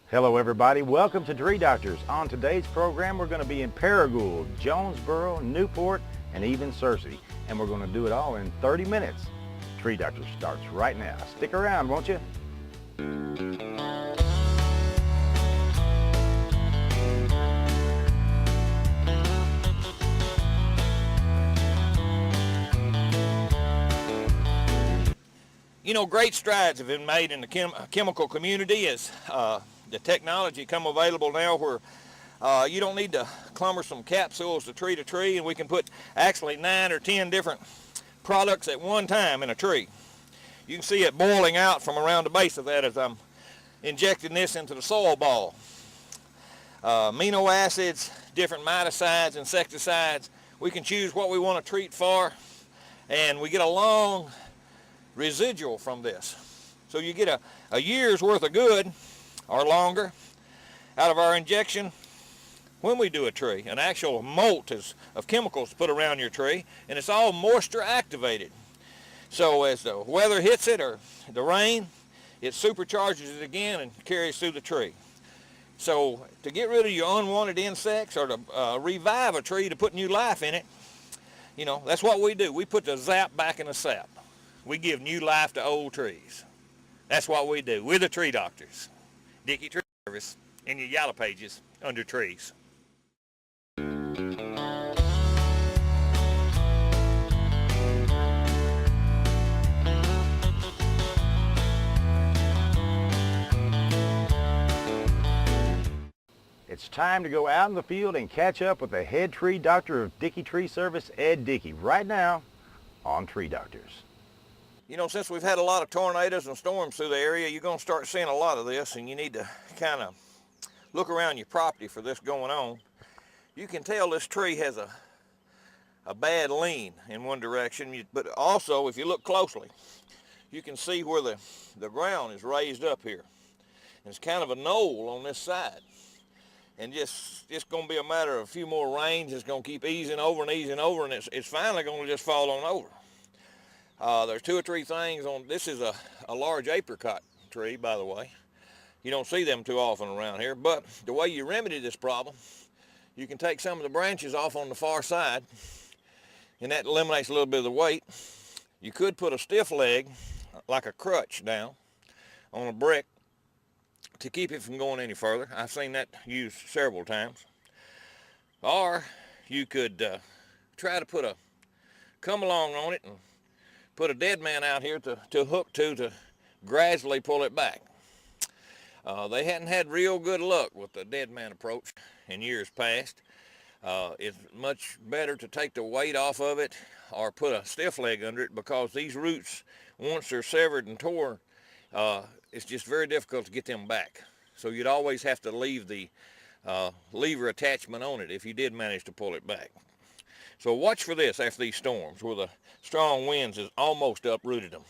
Hello everybody, welcome to Tree Doctors. On today's program we're going to be in Paragould, Jonesboro, Newport, and even Searcy. And we're going to do it all in 30 minutes. Tree Doctors starts right now. Stick around, won't you? You know, great strides have been made in the chemical community as the technology come available now where you don't need to clumber some capsules to tree, and we can put actually 9 or 10 different products at one time in a tree. You can see it boiling out from around the base of that as I'm injecting this into the soil ball. Amino acids, different miticides, insecticides. We can choose what we want to treat for, and we get a long residual from this. So you get a year's worth of good or longer out of our injection when we do a tree. An actual moat of chemicals put around your tree, and it's all moisture activated. So as the weather hits it or the rain, it supercharges it again and carries through the tree. So to get rid of your unwanted insects or to revive a tree to put new life in it, you know, that's what we do. We put the zap back in the sap. We give new life to old trees. That's what we do. We're the Tree Doctors. Dickey Tree Service in your yellow pages under trees. It's time to go out in the field and catch up with the head tree doctor of Dickey Tree Service, Ed Dickey, right now on Tree Doctors. You know, since we've had a lot of tornadoes and storms through the area, you're going to start seeing a lot of this, and you need to kind of look around your property for this going on. You can tell this tree has a bad lean in one direction, but also if you look closely, you can see where the ground is raised up here. And it's kind of a knoll on this side. And just going to be a matter of a few more rains. It's going to keep easing over, and it's finally going to just fall on over. There's 2 or 3 things on, this is a large apricot tree, by the way. You don't see them too often around here, but the way you remedy this problem, you can take some of the branches off on the far side, and that eliminates a little bit of the weight. You could put a stiff leg, like a crutch down, on a brick to keep it from going any further. I've seen that used several times. Or you could try to put a come along on it and put a dead man out here to hook to gradually pull it back. They hadn't had real good luck with the dead man approach in years past. It's much better to take the weight off of it or put a stiff leg under it, because these roots, once they're severed and torn, it's just very difficult to get them back. So you'd always have to leave the lever attachment on it if you did manage to pull it back. So watch for this after these storms where the strong winds has almost uprooted them.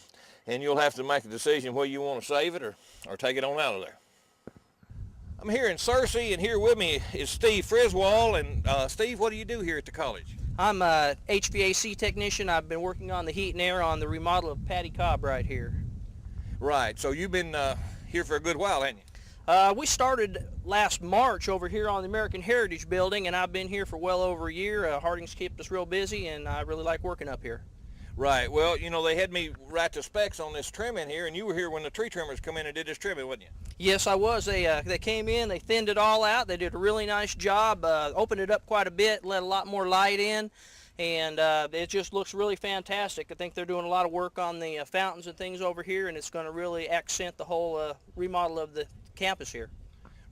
And you'll have to make a decision whether you want to save it or take it on out of there. I'm here in Searcy, and here with me is Steve Friswall. And Steve, what do you do here at the college? I'm a HVAC technician. I've been working on the heat and air on the remodel of Patty Cobb right here. Right, so you've been here for a good while, haven't you? We started last March over here on the American Heritage Building, and I've been here for well over a year. Harding's kept us real busy, and I really like working up here. Right, well, you know, they had me write the specs on this trimming here, and you were here when the tree trimmers come in and did this trimming, wasn't you? Yes, I was. They came in, they thinned it all out. They did a really nice job, opened it up quite a bit, let a lot more light in, and it just looks really fantastic. I think they're doing a lot of work on the fountains and things over here, and it's going to really accent the whole remodel of the campus here.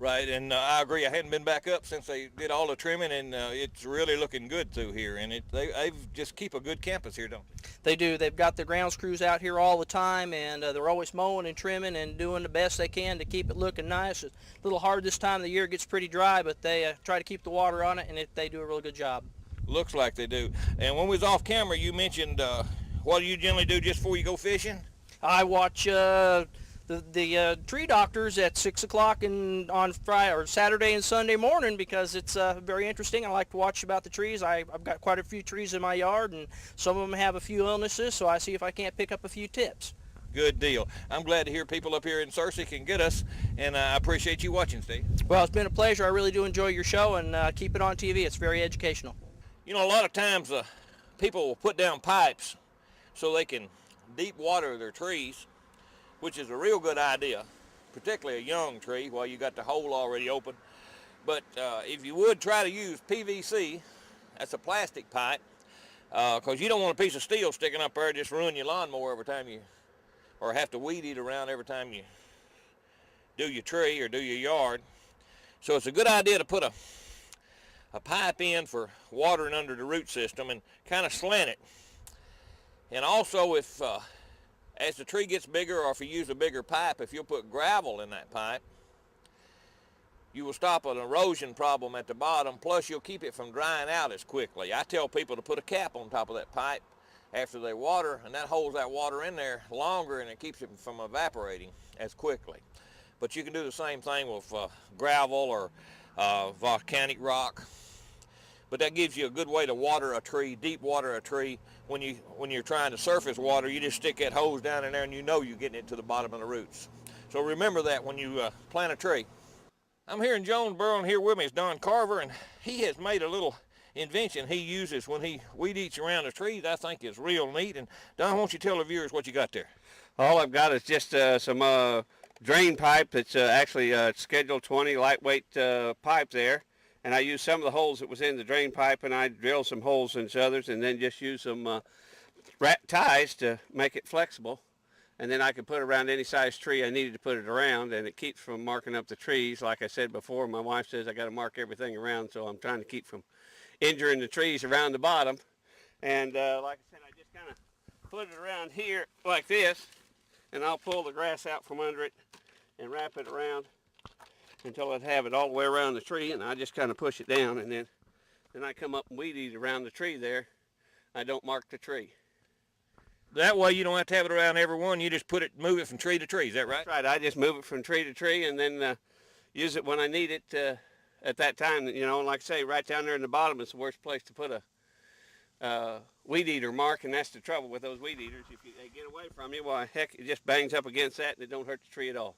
Right, and I agree. I hadn't been back up since they did all the trimming, and it's really looking good through here. And they just keep a good campus here, don't they? They do. They've got the grounds crews out here all the time, and they're always mowing and trimming and doing the best they can to keep it looking nice. It's a little hard this time of the year. It gets pretty dry, but they try to keep the water on it, and they do a really good job. Looks like they do. And when we was off camera, you mentioned what do you generally do just before you go fishing? I watch the tree doctors at 6 o'clock on Friday or Saturday and Sunday morning, because it's very interesting. I like to watch about the trees. I've got quite a few trees in my yard, and some of them have a few illnesses, so I see if I can't pick up a few tips. Good deal. I'm glad to hear people up here in Searcy can get us, and I appreciate you watching, Steve. Well, it's been a pleasure. I really do enjoy your show, and keep it on TV. It's very educational. You know, a lot of times people will put down pipes so they can deep water their trees, which is a real good idea, particularly a young tree while you got the hole already open. But if you would try to use PVC, that's a plastic pipe, because you don't want a piece of steel sticking up there just ruin your lawnmower every time you, or have to weed eat around every time you do your tree or do your yard. So it's a good idea to put a pipe in for watering under the root system and kind of slant it. And also, if as the tree gets bigger, or if you use a bigger pipe, if you'll put gravel in that pipe, you will stop an erosion problem at the bottom, plus you'll keep it from drying out as quickly. I tell people to put a cap on top of that pipe after they water, and that holds that water in there longer, and it keeps it from evaporating as quickly. But you can do the same thing with gravel or volcanic rock. But that gives you a good way to water a tree, deep water a tree. When you're trying to surface water, you just stick that hose down in there and you know you're getting it to the bottom of the roots. So remember that when you plant a tree. I'm here in Jonesboro, and here with me is Don Carver, and he has made a little invention he uses when he weed eats around the trees. I think is real neat. And Don, why don't you tell the viewers what you got there? All I've got is just some drain pipe that's actually Schedule 20 lightweight pipe there. And I used some of the holes that was in the drain pipe, and I drilled some holes into others, and then just used some ties to make it flexible. And then I could put it around any size tree I needed to put it around, and it keeps from marking up the trees. Like I said before, my wife says I got to mark everything around, so I'm trying to keep from injuring the trees around the bottom. And like I said, I just kind of put it around here like this, and I'll pull the grass out from under it and wrap it around until I have it all the way around the tree, and I just kind of push it down, and then I come up and weed eat around the tree there. I don't mark the tree. That way you don't have to have it around every one. You just move it from tree to tree. Is that right? That's right. I just move it from tree to tree, and then use it when I need it at that time. You know, like I say, right down there in the bottom is the worst place to put a weed eater mark, and that's the trouble with those weed eaters. If they get away from you, well, heck, it just bangs up against that, and it don't hurt the tree at all.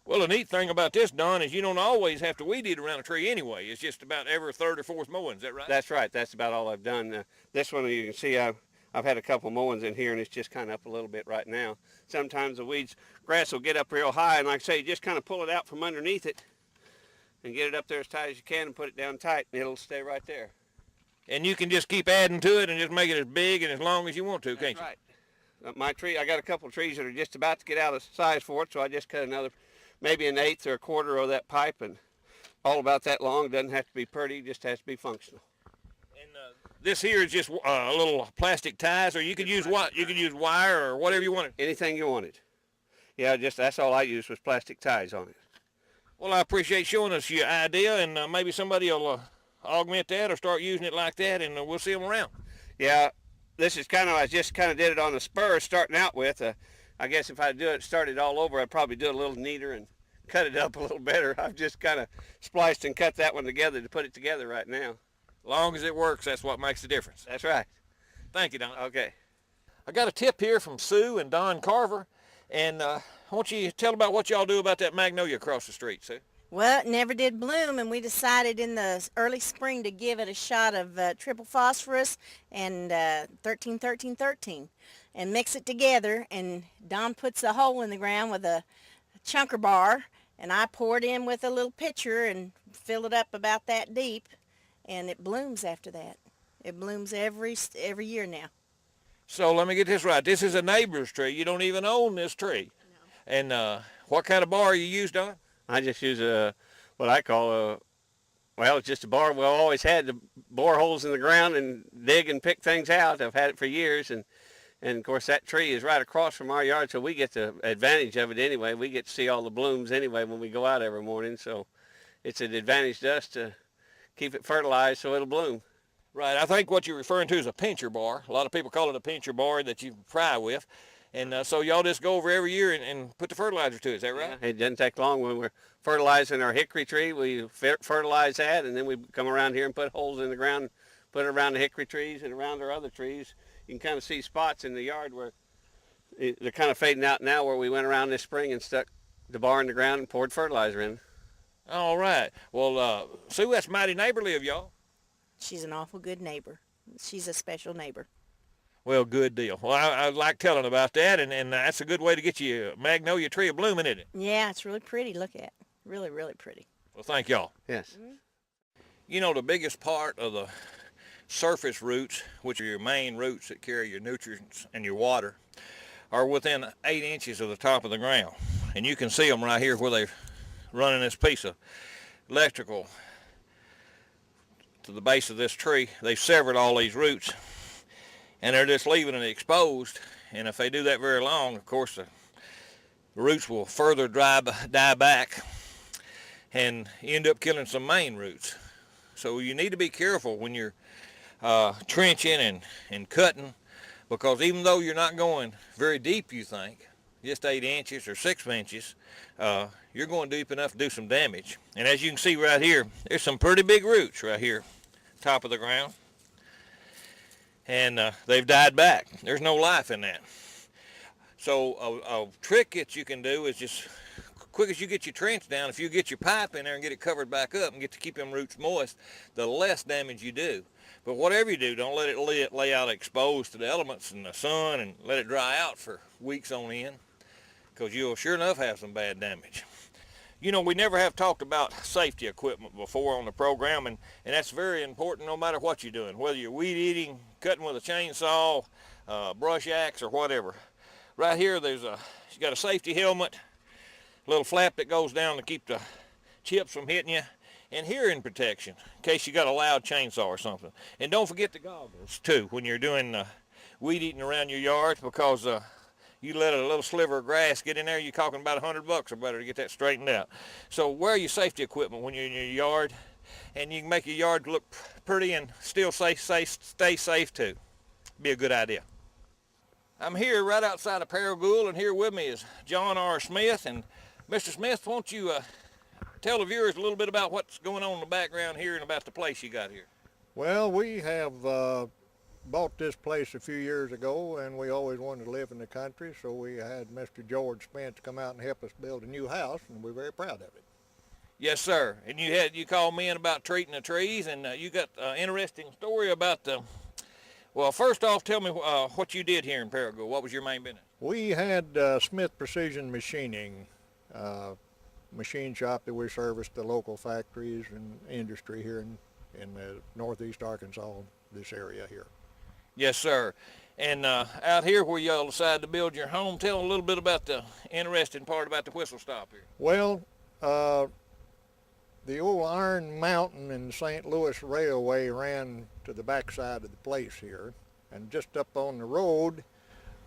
Well, the neat thing about this, Don, is you don't always have to weed eat around a tree anyway. It's just about every third or fourth mowing. Is that right? That's right. That's about all I've done. This one, you can see I've had a couple mowings in here, and it's just kind of up a little bit right now. Sometimes the grass will get up real high, and like I say, you just kind of pull it out from underneath it and get it up there as tight as you can and put it down tight, and it'll stay right there. And you can just keep adding to it and just make it as big and as long as you want to, can't you? That's right. My tree, I got a couple of trees that are just about to get out of size for it, so I just cut another, maybe an eighth or a quarter of that pipe, and all about that long. Doesn't have to be pretty, just has to be functional. And this here is just a little plastic ties, or you could use what? You could use wire or whatever you wanted. Anything you wanted. Yeah, just that's all I used was plastic ties on it. Well, I appreciate showing us your idea, and maybe somebody will augment that or start using it like that, and we'll see them around. Yeah, this is kind of, I just kind of did it on the spur starting out with. I guess if I started all over, I'd probably do it a little neater and cut it up a little better. I've just kind of spliced and cut that one together to put it together right now. Long as it works, that's what makes the difference. That's right. Thank you, Don. Okay. I got a tip here from Sue and Don Carver, and I want you to tell about what y'all do about that magnolia across the street, Sue. Well, it never did bloom, and we decided in the early spring to give it a shot of triple phosphorus and 13-13-13 and mix it together. And Don puts a hole in the ground with a chunker bar, and I pour it in with a little pitcher and fill it up about that deep, and it blooms after that. It blooms every year now. So let me get this right. This is a neighbor's tree. You don't even own this tree. No. And what kind of bar you use, Don? I just use what I call well, it's just a bar. We've always had to bore holes in the ground and dig and pick things out. I've had it for years, and of course that tree is right across from our yard, so we get the advantage of it anyway. We get to see all the blooms anyway when we go out every morning, so it's an advantage to us to keep it fertilized so it'll bloom. Right. I think what you're referring to is a pincher bar. A lot of people call it a pincher bar that you fry with. And so y'all just go over every year and put the fertilizer to it, is that right? Yeah, it doesn't take long. When we're fertilizing our hickory tree, we fertilize that, and then we come around here and put holes in the ground, put it around the hickory trees and around our other trees. You can kind of see spots in the yard where they're kind of fading out now, where we went around this spring and stuck the bar in the ground and poured fertilizer in. All right. Well, Sue, that's mighty neighborly of y'all. She's an awful good neighbor. She's a special neighbor. Well, good deal. Well, I like telling about that, and that's a good way to get you a magnolia tree a blooming, isn't it? Yeah, it's really pretty. Look at. Really, really pretty. Well, thank y'all. Yes. You know, the biggest part of the surface roots, which are your main roots that carry your nutrients and your water, are within 8 inches of the top of the ground. And you can see them right here where they're running this piece of electrical to the base of this tree. They've severed all these roots, and they're just leaving it exposed. And if they do that very long, of course, the roots will further die back, and you end up killing some main roots. So you need to be careful when you're trenching and cutting, because even though you're not going very deep, you think, just 8 inches or 6 inches, you're going deep enough to do some damage. And as you can see right here, there's some pretty big roots right here, top of the ground. And they've died back. There's no life in that. So a trick that you can do is just, quick as you get your trench down, if you get your pipe in there and get it covered back up and get to keep them roots moist, the less damage you do. But whatever you do, don't let it lay out exposed to the elements and the sun, and let it dry out for weeks on end, because you'll sure enough have some bad damage. You know, we never have talked about safety equipment before on the program, and that's very important no matter what you're doing, whether you're weed eating, cutting with a chainsaw, brush axe, or whatever. Right here, you got a safety helmet, a little flap that goes down to keep the chips from hitting you, and hearing protection in case you got a loud chainsaw or something. And don't forget the goggles too when you're doing weed eating around your yard, because you let a little sliver of grass get in there, you're talking about $100 or better to get that straightened out. So wear your safety equipment when you're in your yard, and you can make your yard look pretty and still stay safe too. Be a good idea. I'm here right outside of Paragould, and here with me is John R. Smith. And Mr. Smith, won't you tell the viewers a little bit about what's going on in the background here and about the place you got here? Well, we have bought this place a few years ago, and we always wanted to live in the country, so we had Mr. George Spence come out and help us build a new house, and we're very proud of it. Yes, sir. And you called me in about treating the trees, and you got an interesting story about the. Well, first off, tell me what you did here in Paragould. What was your main business? We had Smith Precision Machining machine shop that we serviced the local factories and industry here in northeast Arkansas, this area here. Yes, sir. And out here where y'all decided to build your home, tell a little bit about the interesting part about the whistle stop here. Well, the old Iron Mountain and St. Louis Railway ran to the backside of the place here, and just up on the road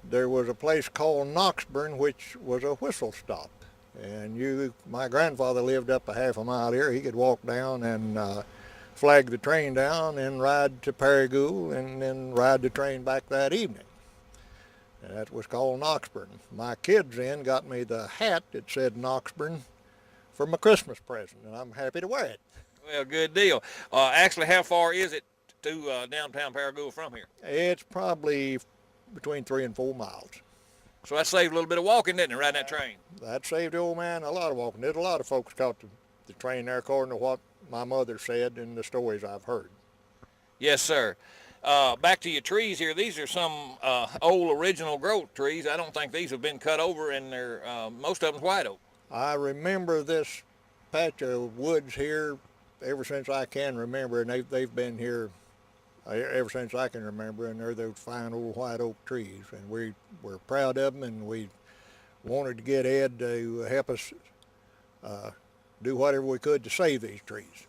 there was a place called Knoxburn, which was a whistle stop. And my grandfather lived up a half a mile here. He could walk down and flag the train down and ride to Paragould and then ride the train back that evening. And that was called Knoxburn. My kids then got me the hat that said Knoxburn for my Christmas present, and I'm happy to wear it. Well, good deal. Actually, how far is it to downtown Paragould from here? It's probably between 3 and 4 miles. So that saved a little bit of walking, didn't it, riding that train? That saved the old man a lot of walking. There's a lot of folks caught the train there, according to what my mother said and the stories I've heard. Yes, sir. Back to your trees here. These are some old original growth trees. I don't think these have been cut over, and they're most of them's white oak. I remember this patch of woods here ever since I can remember, and they've been here ever since I can remember, and they're those fine old white oak trees, and we're proud of them, and we wanted to get Ed to help us do whatever we could to save these trees.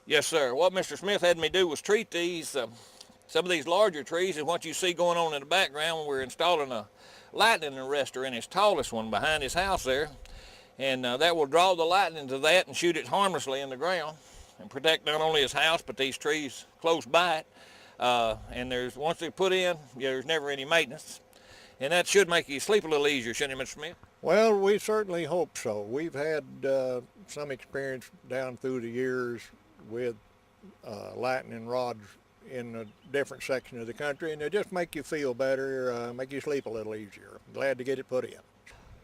Yes, sir. What Mr. Smith had me do was treat these, some of these larger trees, and what you see going on in the background, we're installing a lightning arrestor in his tallest one behind his house there, and that will draw the lightning to that and shoot it harmlessly in the ground and protect not only his house but these trees close by it. And once they're put in, there's never any maintenance, and that should make you sleep a little easier, shouldn't it, Mr. Smith? Well, we certainly hope so. We've had some experience down through the years with lightning rods in a different section of the country, and they just make you feel better, make you sleep a little easier. Glad to get it put in.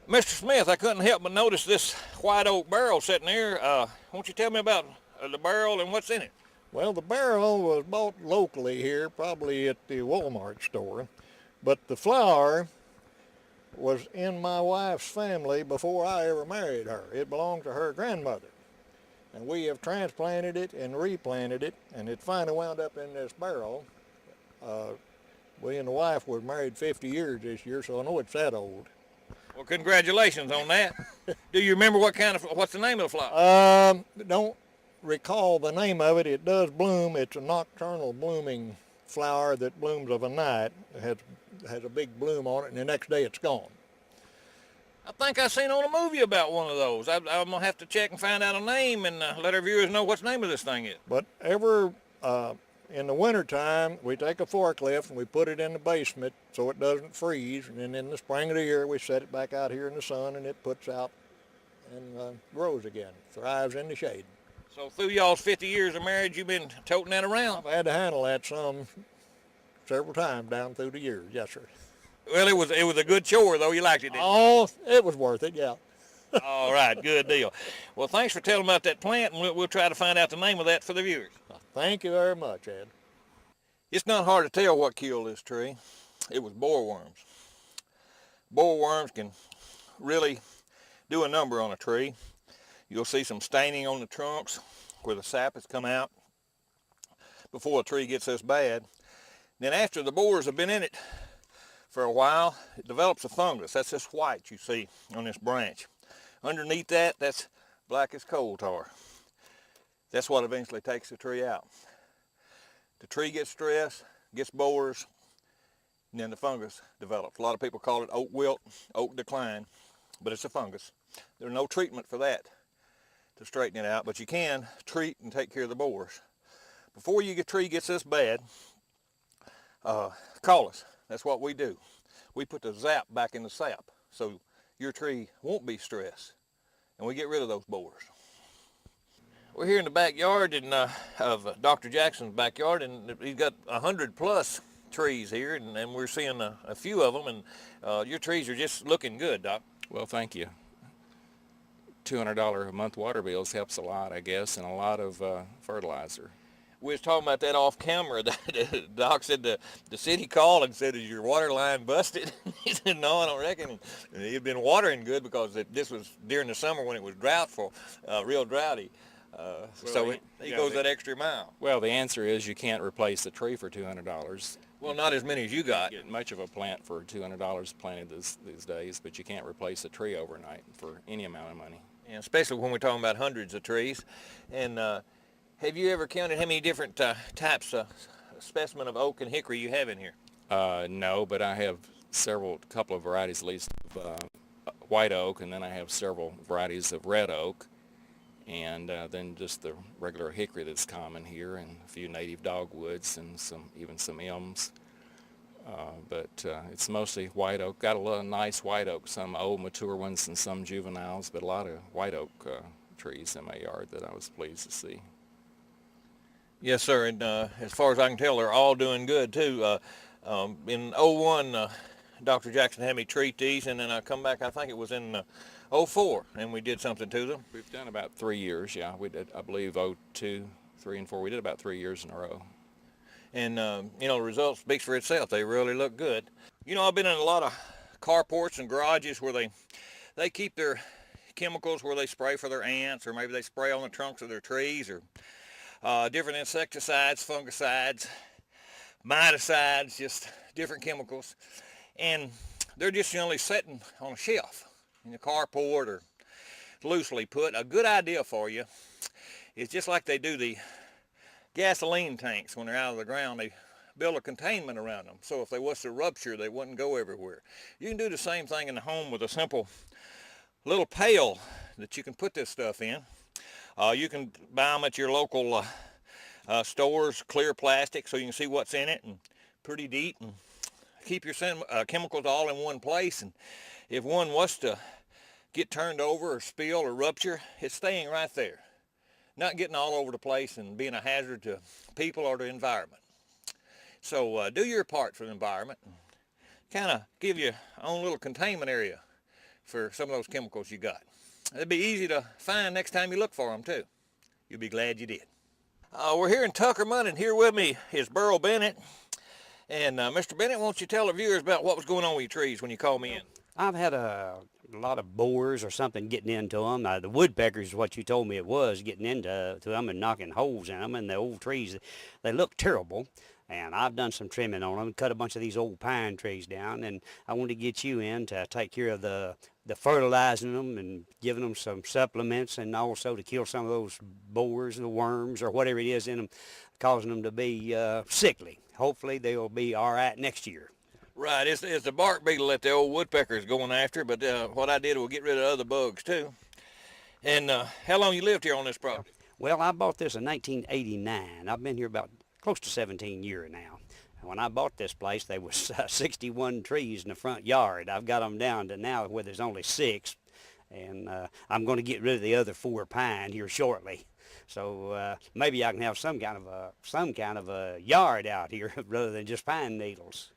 Mr. Smith, I couldn't help but notice this white oak barrel sitting there. Won't you tell me about the barrel and what's in it? Well, the barrel was bought locally here, probably at the Walmart store, but the flower was in my wife's family before I ever married her. It belonged to her grandmother, and we have transplanted it and replanted it, and it finally wound up in this barrel. We and the wife were married 50 years this year, so I know it's that old. Well, congratulations on that. Do you remember what's the name of the flower? Don't recall the name of it. It does bloom. It's a nocturnal blooming flower that blooms of a night. It has a big bloom on it, and the next day it's gone. I think I seen on a movie about one of those. I'm going to have to check and find out a name and let our viewers know what the name of this thing is. But in the wintertime, we take a forklift and we put it in the basement so it doesn't freeze. And then in the spring of the year, we set it back out here in the sun, and it puts out and grows again, thrives in the shade. So through y'all's 50 years of marriage, you've been toting that around? I've had to handle that several times down through the years, yes, sir. Well, it was a good chore, though. You liked it, didn't you? Oh, it was worth it, yeah. All right, good deal. Well, thanks for telling about that plant, and we'll try to find out the name of that for the viewers. Thank you very much, Ed. It's not hard to tell what killed this tree. It was bollworms. Bollworms can really do a number on a tree. You'll see some staining on the trunks where the sap has come out before a tree gets this bad. Then after the borers have been in it for a while, it develops a fungus. That's this white you see on this branch. Underneath that, that's black as coal tar. That's what eventually takes the tree out. The tree gets stressed, gets borers, and then the fungus develops. A lot of people call it oak wilt, oak decline, but it's a fungus. There's no treatment for that to straighten it out, but you can treat and take care of the borers. Before your tree gets this bad, call us. That's what we do. We put the zap back in the sap so your tree won't be stressed, and we get rid of those borers. We're here in the backyard of Dr. Jackson's backyard, and he's got 100+ trees here, and we're seeing a few of them, and your trees are just looking good, Doc. Well, thank you. $200 a month water bills helps a lot, I guess, and a lot of fertilizer. We was talking about that off camera. Doc said the city called and said, "Is your water line busted?" He said, "No, I don't reckon." And he'd been watering good because this was during the summer when it was real droughty. So he goes that extra mile. Well, the answer is you can't replace the tree for $200. Well, not as many as you got. You get much of a plant for $200 planted these days, but you can't replace a tree overnight for any amount of money. Yeah, especially when we're talking about hundreds of trees. And have you ever counted how many different types of specimen of oak and hickory you have in here? No, but I have couple of varieties at least of white oak, and then I have several varieties of red oak, and then just the regular hickory that's common here, and a few native dogwoods, and even some elms. But it's mostly white oak. Got a lot of nice white oak, some old mature ones and some juveniles, but a lot of white oak trees in my yard that I was pleased to see. Yes, sir, and as far as I can tell, they're all doing good, too. In '01, Dr. Jackson had me treat these, and then I come back, I think it was in '04, and we did something to them. We've done about 3 years, yeah. We did, I believe, '02, '03, and '04. We did about 3 years in a row. And, the result speaks for itself. They really look good. I've been in a lot of carports and garages where they keep their chemicals where they spray for their ants, or maybe they spray on the trunks of their trees, or different insecticides, fungicides, miticides, just different chemicals. And they're just generally sitting on a shelf in the carport or loosely put. A good idea for you is just like they do the gasoline tanks when they're out of the ground. They build a containment around them, so if they was to rupture, they wouldn't go everywhere. You can do the same thing in the home with a simple little pail that you can put this stuff in. You can buy them at your local stores, clear plastic, so you can see what's in it, and pretty deep, and keep your chemicals all in one place. And if one was to get turned over or spill or rupture, it's staying right there, not getting all over the place and being a hazard to people or the environment. So do your part for the environment. Kind of give your own little containment area for some of those chemicals you got. It'd be easy to find next time you look for them too. You'll be glad you did. We're here in Tuckerman, and here with me is Burl Bennett. And Mr. Bennett, won't you tell the viewers about what was going on with your trees when you called me in? I've had a lot of borers or something getting into them. The woodpeckers is what you told me it was, getting into them and knocking holes in them. And the old trees, they look terrible. And I've done some trimming on them, cut a bunch of these old pine trees down. And I wanted to get you in to take care of the fertilizing them and giving them some supplements, and also to kill some of those borers, the worms, or whatever it is in them, causing them to be sickly. Hopefully they'll be all right next year. Right, it's the bark beetle that the old woodpecker's going after, but what I did was get rid of other bugs too. And how long you lived here on this property? Well, I bought this in 1989. I've been here about close to 17 years now. When I bought this place, there was 61 trees in the front yard. I've got them down to now where there's only 6, and I'm going to get rid of the other 4 pine here shortly. So maybe I can have some kind of a yard out here rather than just pine needles.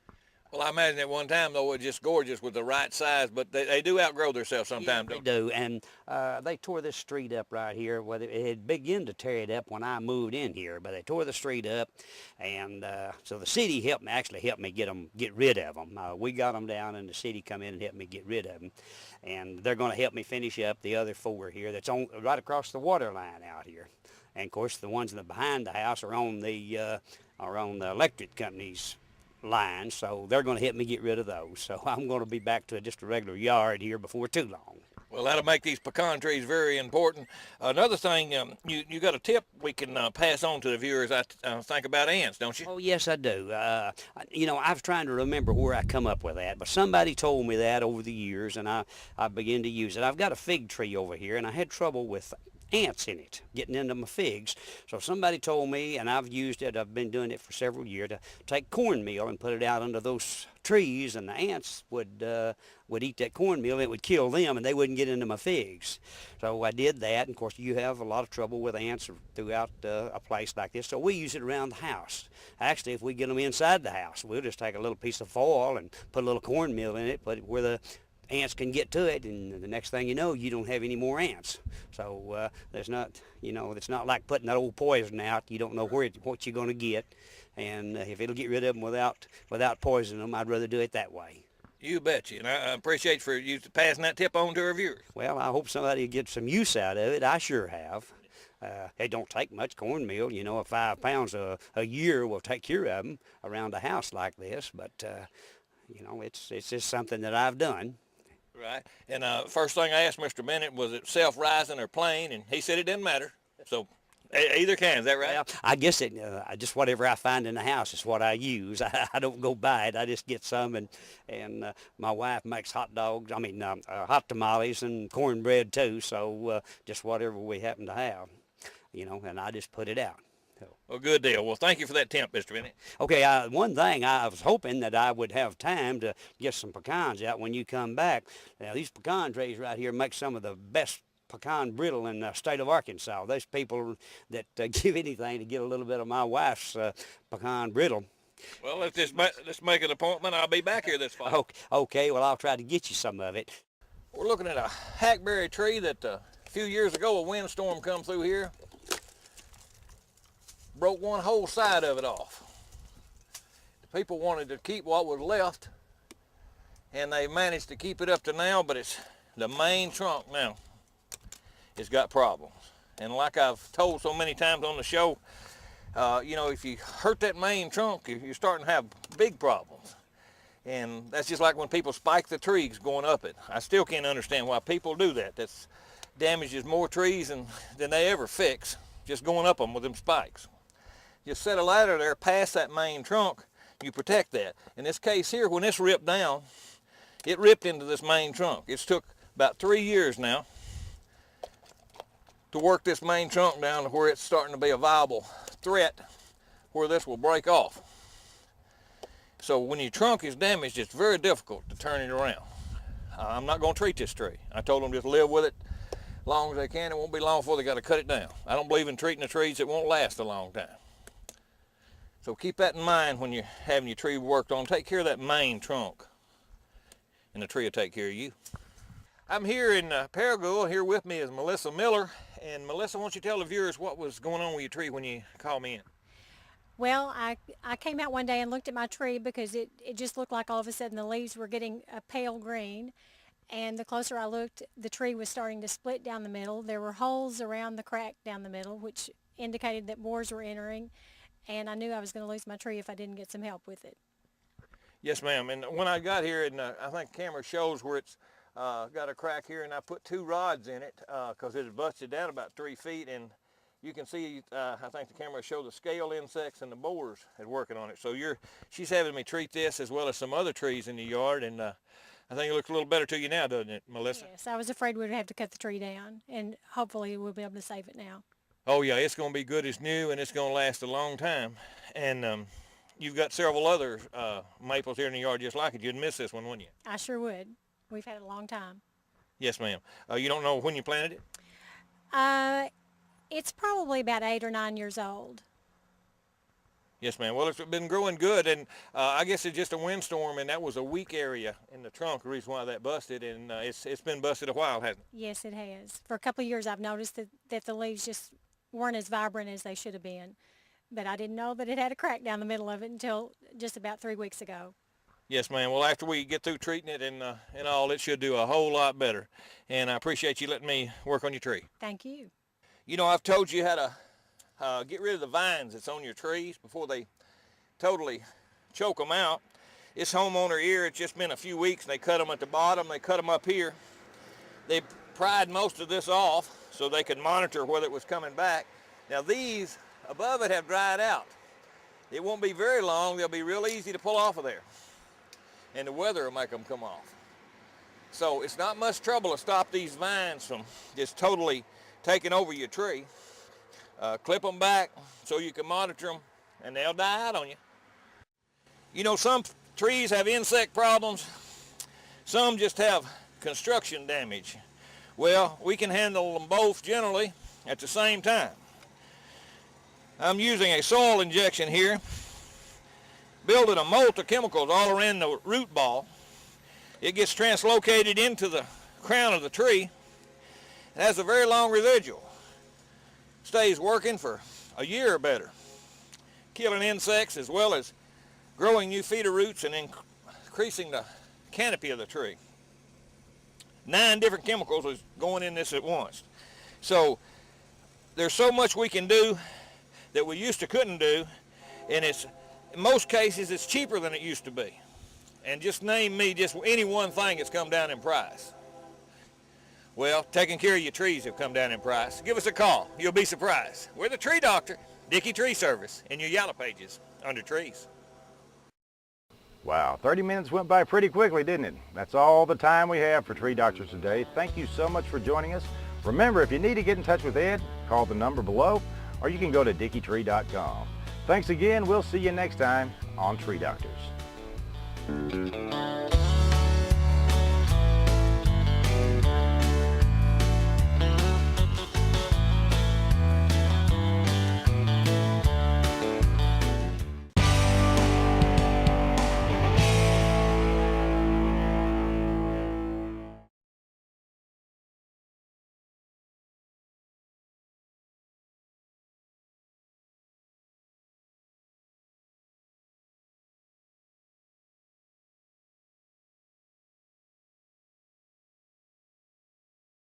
Well, I imagine at one time, though, it was just gorgeous with the right size, but they do outgrow themselves sometimes, Yeah, don't they do, and they tore this street up right here. Well, it had begun to tear it up when I moved in here, but they tore the street up, and so the city helped me get rid of them. We got them down, and the city come in and helped me get rid of them, and they're going to help me finish up the other 4 here that's on right across the water line out here. And, of course, the ones in the behind the house are on the electric company's line, so they're going to help me get rid of those. So I'm going to be back to just a regular yard here before too long. Well, that'll make these pecan trees very important. Another thing, you got a tip we can pass on to the viewers, I think, about ants, don't you? Oh, yes, I do. You know, I was trying to remember where I come up with that, but somebody told me that over the years, and I began to use it. I've got a fig tree over here, and I had trouble with ants in it, getting into my figs. So somebody told me, and I've used it, I've been doing it for several years, to take cornmeal and put it out under those trees, and the ants would eat that cornmeal, and it would kill them, and they wouldn't get into my figs. So I did that, and of course you have a lot of trouble with ants throughout a place like this, so we use it around the house. Actually, if we get them inside the house, we'll just take a little piece of foil and put a little cornmeal in it, put it where the ants can get to it, and the next thing you know, you don't have any more ants. So there's not, you know, it's not like putting that old poison out. You don't know what you're going to get, and if it'll get rid of them without poisoning them, I'd rather do it that way. You betcha, and I appreciate for you passing that tip on to our viewers. Well, I hope somebody gets some use out of it. I sure have. It don't take much cornmeal, you know. 5 pounds a year will take care of them around a house like this, but you know, it's just something that I've done. Right, and first thing I asked Mr. Bennett, was it self-rising or plain, and he said it didn't matter. So either can, is that right? Well, I guess just whatever I find in the house is what I use. I don't go buy it. I just get some, and my wife makes hot tamales and cornbread too, so just whatever we happen to have, you know, and I just put it out. Well, good deal. Well, thank you for that tip, Mr. Bennett. Okay, one thing, I was hoping that I would have time to get some pecans out when you come back. Now, these pecan trees right here make some of the best pecan brittle in the state of Arkansas. There's people that give anything to get a little bit of my wife's pecan brittle. Well, let's make an appointment. I'll be back here this fall. Okay, well, I'll try to get you some of it. We're looking at a hackberry tree that a few years ago a windstorm come through here. Broke one whole side of it off. The people wanted to keep what was left, and they managed to keep it up to now, but it's the main trunk now. It's got problems. And like I've told so many times on the show, you know, if you hurt that main trunk, you're starting to have big problems. And that's just like when people spike the trees going up it. I still can't understand why people do that. That's damages more trees than they ever fix, just going up them with them spikes. Just set a ladder there past that main trunk, you protect that. In this case here, when this ripped down, it ripped into this main trunk. It's took about 3 years now to work this main trunk down to where it's starting to be a viable threat where this will break off. So when your trunk is damaged, it's very difficult to turn it around. I'm not going to treat this tree. I told them just live with it as long as they can. It won't be long before they got to cut it down. I don't believe in treating the trees that won't last a long time. So keep that in mind when you're having your tree worked on. Take care of that main trunk, and the tree will take care of you. I'm here in Paragould. Here with me is Melissa Miller. And Melissa, why don't you tell the viewers what was going on with your tree when you called me in? Well, I came out one day and looked at my tree because it just looked like all of a sudden the leaves were getting a pale green. And the closer I looked, the tree was starting to split down the middle. There were holes around the crack down the middle, which indicated that borers were entering. And I knew I was going to lose my tree if I didn't get some help with it. Yes, ma'am. And when I got here, and I think the camera shows where it's got a crack here, and I put 2 rods in it because it had busted down about 3 feet. And you can see, I think the camera showed the scale insects and the borers had working on it. So she's having me treat this as well as some other trees in the yard, and I think it looks a little better to you now, doesn't it, Melissa? Yes, I was afraid we'd have to cut the tree down, and hopefully we'll be able to save it now. Oh yeah, it's going to be good as new, and it's going to last a long time. And you've got several other maples here in the yard just like it. You'd miss this one, wouldn't you? I sure would. We've had it a long time. Yes, ma'am. You don't know when you planted it? It's probably about 8 or 9 years old. Yes, ma'am. Well, it's been growing good, and I guess it's just a windstorm, and that was a weak area in the trunk, the reason why that busted, and it's been busted a while, hasn't it? Yes, it has. For a couple of years, I've noticed that the leaves just weren't as vibrant as they should have been, but I didn't know that it had a crack down the middle of it until just about 3 weeks ago. Yes, ma'am. Well, after we get through treating it and all, it should do a whole lot better, and I appreciate you letting me work on your tree. Thank you. You know, I've told you how to get rid of the vines that's on your trees before they totally choke them out. This homeowner here, it's just been a few weeks, and they cut them at the bottom, they cut them up here. They pried most of this off so they could monitor whether it was coming back. Now these above it have dried out. It won't be very long, they'll be real easy to pull off of there. And the weather will make them come off. So it's not much trouble to stop these vines from just totally taking over your tree. Clip them back so you can monitor them, and they'll die out on you. You know, some trees have insect problems, some just have construction damage. Well, we can handle them both generally at the same time. I'm using a soil injection here, building a mold of chemicals all around the root ball. It gets translocated into the crown of the tree. It has a very long residual. Stays working for a year or better, killing insects as well as growing new feeder roots and increasing the canopy of the tree. 9 different chemicals is going in this at once. So there's so much we can do that we used to couldn't do, and it's in most cases it's cheaper than it used to be. And just name me just any one thing that's come down in price. Well, taking care of your trees have come down in price. Give us a call. You'll be surprised. We're the Tree Doctor, Dickey Tree Service, in your yellow pages under trees. Wow, 30 minutes went by pretty quickly, didn't it? That's all the time we have for Tree Doctors today. Thank you so much for joining us. Remember, if you need to get in touch with Ed, call the number below, or you can go to dickeytree.com. Thanks again. We'll see you next time on Tree Doctors.